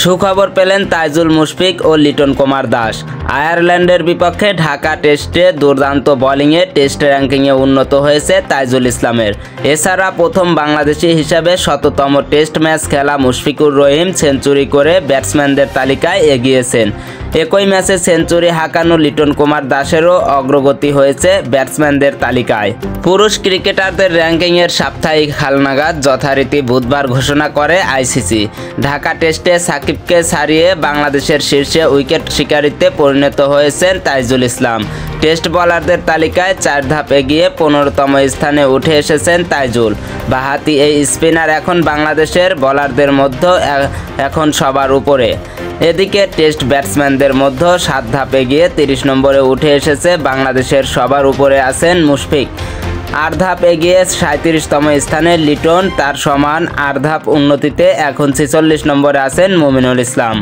সুখবর পেলেন তাইজুল মুশফিক ও লিটন কুমার দাস। আয়ারল্যান্ডের বিপক্ষে ঢাকা টেস্টে দুর্দান্ত বোলিংয়ে টেস্ট র্যাঙ্কিংয়ে উন্নত হয়েছে তাইজুল ইসলামের। এছাড়া প্রথম বাংলাদেশি হিসাবে ১৭তম টেস্ট ম্যাচ খেলা মুশফিকুর রহিম সেঞ্চুরি করে ব্যাটসম্যানদের তালিকায় এগিয়েছেন। একই ম্যাচে সেঞ্চুরি হাঁকানো লিটন কুমার দাসেরও অগ্রগতি হয়েছে ব্যাটসম্যানদের তালিকায়। পুরুষ ক্রিকেটারদের র্যাঙ্কিংয়ের সাপ্তাহিক হালনাগাদ যথারীতি বুধবার ঘোষণা করে আইসিসি। ঢাকা টেস্টে সাকিবকে ছাড়িয়ে বাংলাদেশের শীর্ষে উইকেট শিকারিতে পরিণত হয়েছেন তাইজুল ইসলাম। টেস্ট বোলারদের তালিকায় ৪ ধাপ এগিয়ে ১৫তম স্থানে উঠে এসেছেন তাইজুল। বাঁহাতি এই স্পিনার এখন বাংলাদেশের বোলারদের মধ্যে এখন সবার উপরে। এদিকে টেস্ট ব্যাটসম্যানদের মধ্যে ৭ ধাপ এগিয়ে ৩০ নম্বরে উঠে এসেছে বাংলাদেশের সবার উপরে আছেন মুশফিক। ৮ ধাপ এগিয়ে ৩৭তম স্থানে লিটন, তার সমান ৮ ধাপ উন্নতিতে এখন ৪৬ নম্বরে আছেন মুমিনুল ইসলাম।